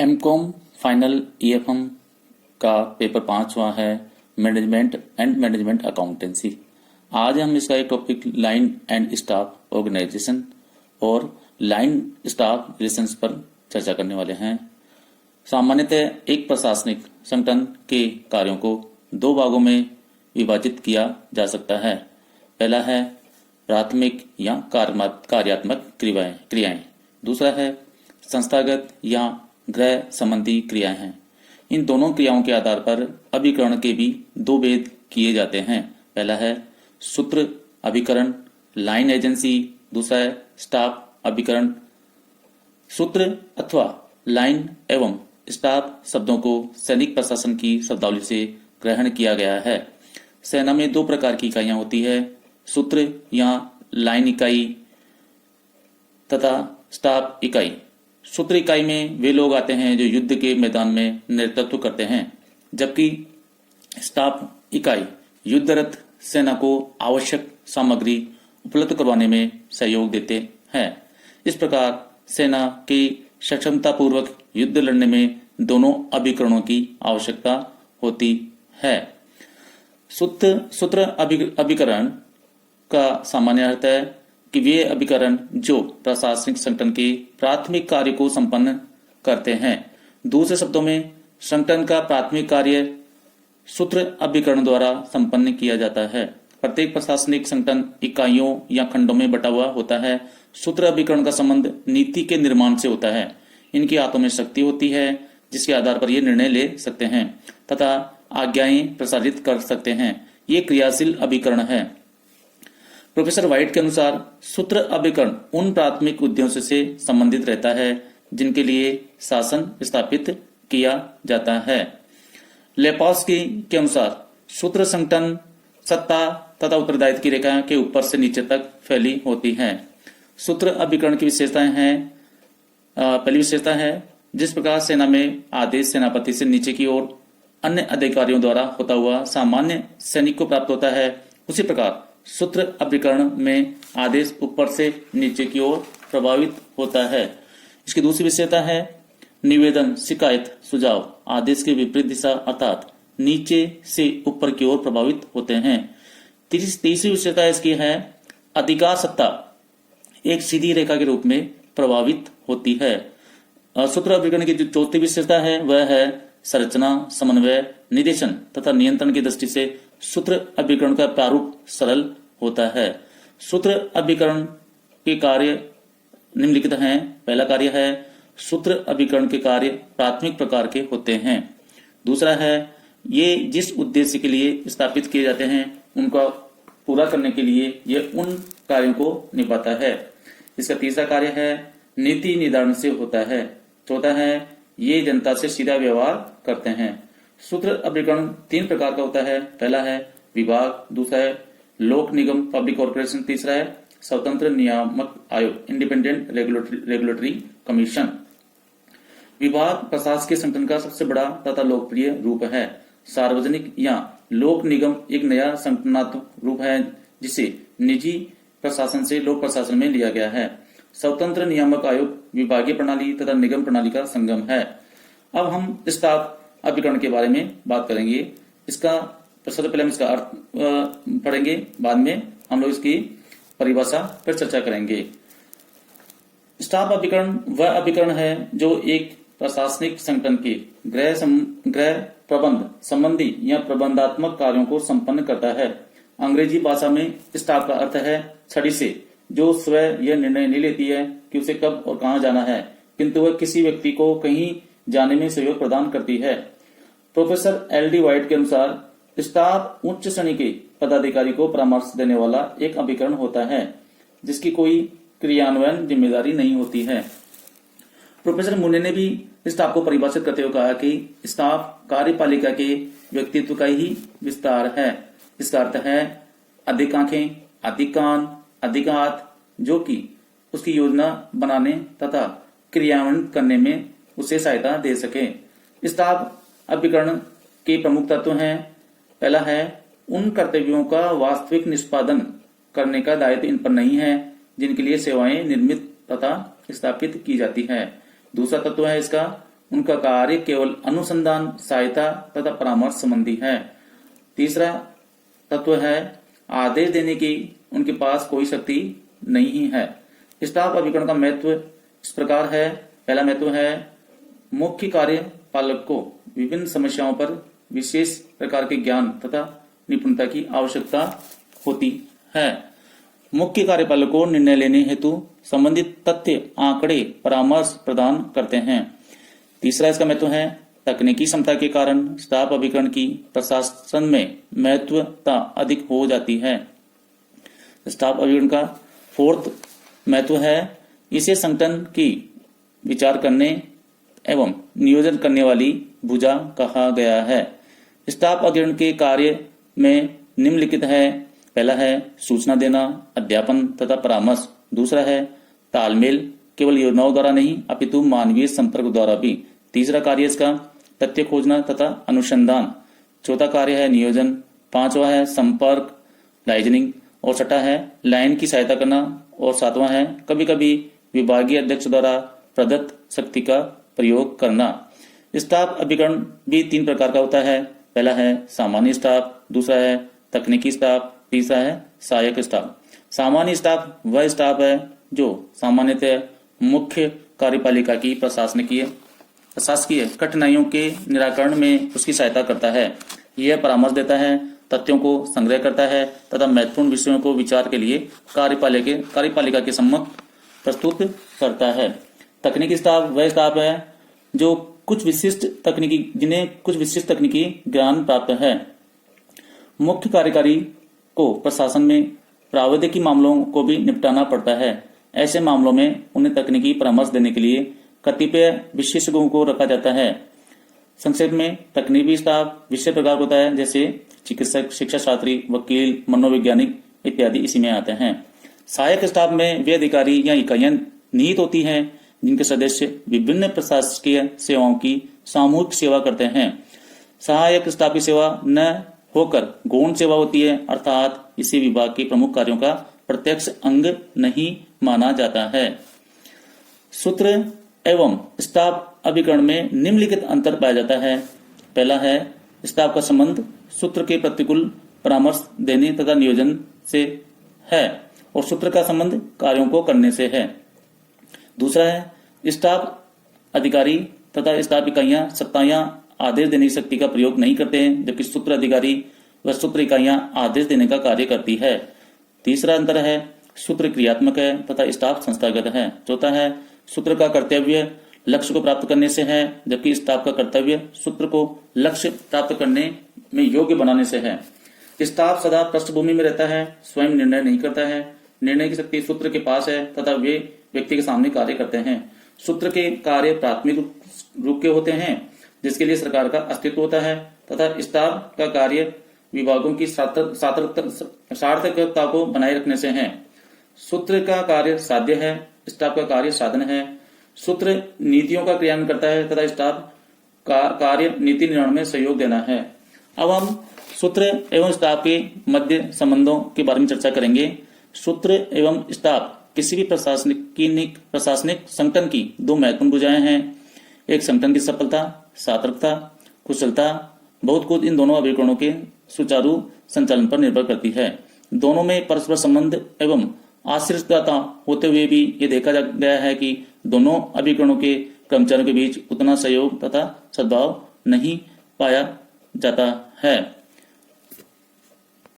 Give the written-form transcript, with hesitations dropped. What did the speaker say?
MCom final EFM का paper 5वां है मैनेजमेंट एंड मैनेजमेंट अकाउंटेंसी। आज हम इसका एक topic line and staff organisation और लाइन स्टाफ रिलेशंस पर चर्चा करने वाले हैं। सामान्यतः एक प्रशासनिक संगठन के कार्यों को दो भागों में विभाजित किया जा सकता है। पहला है प्राथमिक या कार्यात्मक क्रियाएं, दूसरा है संस्थागत या गृह संबंधी क्रियाएं हैं। इन दोनों क्रियाओं के आधार पर अभिकरण के भी दो भेद किए जाते हैं। पहला है सूत्र अभिकरण लाइन एजेंसी, दूसरा है स्टाफ अभिकरण। सूत्र अथवा लाइन एवं स्टाफ शब्दों को सैनिक प्रशासन की शब्दावली से ग्रहण किया गया है। सेना में दो प्रकार की इकाइयां होती है, सूत्र या लाइन इकाई तथा स्टाफ इकाई। सूत्र इकाई में वे लोग आते हैं जो युद्ध के मैदान में नेतृत्व करते हैं, जबकि स्टाफ इकाई युद्धरत सेना को आवश्यक सामग्री उपलब्ध करवाने में सहयोग देते हैं। इस प्रकार सेना की सक्षमतापूर्वक युद्ध लड़ने में दोनों अभिकरणों की आवश्यकता होती है। सूत्र अभिकरण का सामान्य अर्थ है कि वे अभिकरण जो प्रशासनिक संगठन के प्राथमिक कार्य को संपन्न करते हैं। दूसरे शब्दों में संगठन का प्राथमिक कार्य सूत्र अभिकरण द्वारा संपन्न किया जाता है। प्रत्येक प्रशासनिक संगठन इकाइयों या खंडों में बटा हुआ होता है। सूत्र अभिकरण का संबंध नीति के निर्माण से होता है। इनकी हाथों में शक्ति होती है जिसके आधार पर ये निर्णय ले सकते हैं तथा आज्ञाएं प्रसारित कर सकते हैं। ये क्रियाशील अभिकरण है। प्रोफेसर व्हाइट के अनुसार सूत्र अभिकरण उन प्राथमिक उद्देश्यों से संबंधित रहता है जिनके लिए शासन स्थापित किया जाता है। लेपास्की के अनुसार सूत्र संगठन सत्ता तथा उत्तरदायित्व की रेखा के ऊपर से नीचे तक फैली होती है। सूत्र अभिकरण की विशेषताएं हैं। पहली विशेषता है जिस प्रकार सेना में आदेश सेनापति से नीचे की ओर अन्य अधिकारियों द्वारा होता हुआ सामान्य सैनिक को प्राप्त होता है, उसी प्रकार सूत्र अभिकरण में आदेश ऊपर से नीचे की ओर प्रभावित होता है। इसकी दूसरी विशेषता है निवेदन शिकायत सुझाव आदेश के विपरीत दिशा अर्थात नीचे से ऊपर की ओर प्रभावित होते हैं। तीसरी विशेषता इसकी है अधिकार सत्ता एक सीधी रेखा के रूप में प्रभावित होती है। सूत्र अभिकरण की जो चौथी विशेषता है वह है संरचना समन्वय निर्देशन तथा नियंत्रण की दृष्टि से सूत्र अभिकरण का प्रारूप सरल होता है। सूत्र अभिकरण के कार्य निम्नलिखित हैं। पहला कार्य है सूत्र अभिकरण के कार्य प्राथमिक प्रकार के होते हैं। दूसरा है ये जिस उद्देश्य के लिए स्थापित किए जाते हैं उनका पूरा करने के लिए ये उन कार्यों को निभाता है। इसका तीसरा कार्य है नीति निर्धारण से होता है। चौथा है ये जनता से सीधा व्यवहार करते हैं। सूत्र अभिकरण तीन प्रकार का होता है। पहला है विभाग, दूसरा है लोक निगम पब्लिक कॉर्पोरेशन, तीसरा है स्वतंत्र नियामक आयोग इंडिपेंडेंट रेगुलेटरी कमीशन। विभाग प्रशासकीय संगठन का सबसे बड़ा तथा लोकप्रिय रूप है। सार्वजनिक या लोक निगम एक नया संगठनात्मक रूप है जिसे निजी प्रशासन से लोक प्रशासन में लिया गया है। स्वतंत्र नियामक आयोग विभागीय प्रणाली तथा निगम प्रणाली का संगम है। अब हम स्टाफ अभिकरण के बारे में बात करेंगे। इसका सबसे पहले हम इसका अर्थ पढ़ेंगे, बाद में हम लोग इसकी परिभाषा पर चर्चा करेंगे। स्टाफ अभिकरण वह अभिकरण है जो एक प्रशासनिक संगठन के गृह प्रबंध संबंधी या प्रबंधात्मक कार्यों को संपन्न करता है। अंग्रेजी भाषा में स्टाफ का अर्थ है छड़ी से जो स्वयं यह निर्णय नहीं लेती है कि उसे कब और कहां जाना है, किंतु वह किसी व्यक्ति को कहीं जाने में सहयोग प्रदान करती है। Professor LD. व्हाइट के अनुसार स्टाफ उच्च श्रेणी के पदाधिकारी को परामर्श देने वाला एक अभिकरण होता है जिसकी कोई क्रियान्वयन जिम्मेदारी नहीं होती है। प्रोफेसर मुने ने भी स्टाफ को परिभाषित करते हुए कहा कि स्टाफ कार्यपालिका के व्यक्तित्व का ही विस्तार है। इसका अर्थ है अधिक आंखें, अधिक कान, अधिक हाथ जो कि उसकी योजना बनाने तथा क्रियान्वयन करने में उसे सहायता दे सके। स्टाफ अभिकरण के प्रमुख तत्व हैं। पहला है उन कर्तव्यों का वास्तविक निष्पादन करने का दायित्व इन पर नहीं है जिनके लिए सेवाएं निर्मित तथा स्थापित की जाती है। दूसरा तत्व है इसका उनका कार्य केवल अनुसंधान, सहायता तथा परामर्श संबंधी है। तीसरा तत्व है आदेश देने की उनके पास कोई शक्ति नहीं है। स्टाफ अभिकरण का महत्व इस प्रकार है। पहला महत्व है मुख्य कार्यपालक को विभिन्न समस्याओं पर विशेष प्रकार के ज्ञान तथा निपुणता की आवश्यकता होती है। मुख्य कार्यपालक को निर्णय लेने हेतु संबंधित तथ्य, आंकड़े, परामर्श प्रदान करते हैं। तीसरा इसका महत्व है तकनीकी क्षमता के कारण स्टाफ अभिकरण की प्रशासन में महत्वता अधिक हो जाती है। स्टाफ अभिकरण का फोर्थ महत्व है इसे संगठन की विचार करने एवं नियोजन करने वाली भुजा कहा गया है। स्टाफ अभिकरण के कार्य में निम्नलिखित है। पहला है सूचना देना, अध्यापन तथा परामर्श। दूसरा है तालमेल, केवल योजनाओं द्वारा नहीं अपितु मानवीय संपर्क द्वारा भी। तीसरा कार्य इसका तथ्य खोजना तथा अनुसंधान। चौथा कार्य है नियोजन। पांचवा है संपर्क, लाइजनिंग। और छठा है लाइन की सहायता करना। और सातवां है कभी कभी विभागीय अध्यक्ष द्वारा प्रदत्त शक्ति का प्रयोग करना। स्टाफ अभिकरण भी 3 प्रकार का होता है। पहला है सामान्य स्टाफ, दूसरा है तकनीकी स्टाफ, तीसरा है सहायक स्टाफ। सामान्य स्टाफ वह स्टाफ है जो सामान्यतः मुख्य कार्यपालिका की प्रशासकीय कठिनाइयों के निराकरण में उसकी सहायता करता है। यह परामर्श देता है, तथ्यों को संग्रह करता है तथा महत्वपूर्ण विषयों को विचार के लिए कार्यपालिका के सम्मुख प्रस्तुत करता है। तकनीकी स्टाफ वह स्टाफ है जो जिन्हें कुछ विशिष्ट तकनीकी ज्ञान प्राप्त है। मुख्य कार्यकारी को प्रशासन में प्रावधानिक मामलों को भी निपटाना पड़ता है। ऐसे मामलों में उन्हें तकनीकी परामर्श देने के लिए कतिपय विशेषज्ञों को रखा जाता है। संक्षेप में तकनीकी स्टाफ विशेष प्रकार होता है, जैसे चिकित्सक, शिक्षा शास्त्री, वकील, मनोवैज्ञानिक इत्यादि इसी में आते हैं। सहायक स्टाफ में वे अधिकारी या इकाइयां निहित होती हैं जिनके सदस्य विभिन्न प्रशासकीय सेवाओं की सामूहिक सेवा करते हैं। सहायक स्टाफ की सेवा न होकर गौण सेवा होती है, अर्थात इसी विभाग के प्रमुख कार्यों का प्रत्यक्ष अंग नहीं माना जाता है। सूत्र एवं स्टाफ अभिकरण में निम्नलिखित अंतर पाया जाता है। पहला है स्टाफ का संबंध सूत्र के प्रतिकूल परामर्श देने तथा नियोजन से है और सूत्र का संबंध कार्यों को करने से है। दूसरा है स्टाफ अधिकारी तथा स्टाफ इकाइयां सत्ता या आदेश देने की शक्ति का प्रयोग नहीं करते हैं, जबकि सूत्र अधिकारी व सूत्र इकाइयां आदेश देने का कार्य करती है। तीसरा अंतर है सूत्र क्रियात्मक है तथा स्टाफ संस्थागत है। चौथा है सूत्र का कर्तव्य लक्ष्य को प्राप्त करने से है, जबकि स्टाफ का कर्तव्य सूत्र को लक्ष्य प्राप्त करने में योग्य बनाने से है। स्टाफ सदा पृष्ठभूमि में रहता है, स्वयं निर्णय नहीं करता है। निर्णय की शक्ति सूत्र के पास है तथा वे व्यक्ति के सामने कार्य करते हैं। सूत्र के कार्य प्राथमिक रूप के होते हैं जिसके लिए सरकार का अस्तित्व होता है तथा स्टाफ का कार्य विभागों की सार्थकता को बनाए रखने से है। सूत्र का कार्य साध्य है, स्टाफ का कार्य साधन है। सूत्र नीतियों का क्रियान्वयन करता है तथा स्टाफ का कार्य नीति निर्माण में सहयोग देना है। अब हम सूत्र एवं स्टाफ के मध्य संबंधों के बारे में चर्चा करेंगे। सूत्र एवं स्टाफ किसी भी प्रशासनिक संगठन की 2 महत्वपूर्ण भुजाएं हैं। एक संगठन की सफलता, सार्थकता, कुशलता बहुत कुछ इन दोनों अभिकरणों के सुचारू संचालन पर निर्भर करती है। दोनों में परस्पर संबंध एवं आश्रितता होते हुए भी ये देखा गया है कि दोनों अभिकरणों के कर्मचारियों के बीच उतना सहयोग तथा सद्भाव नहीं पाया जाता है।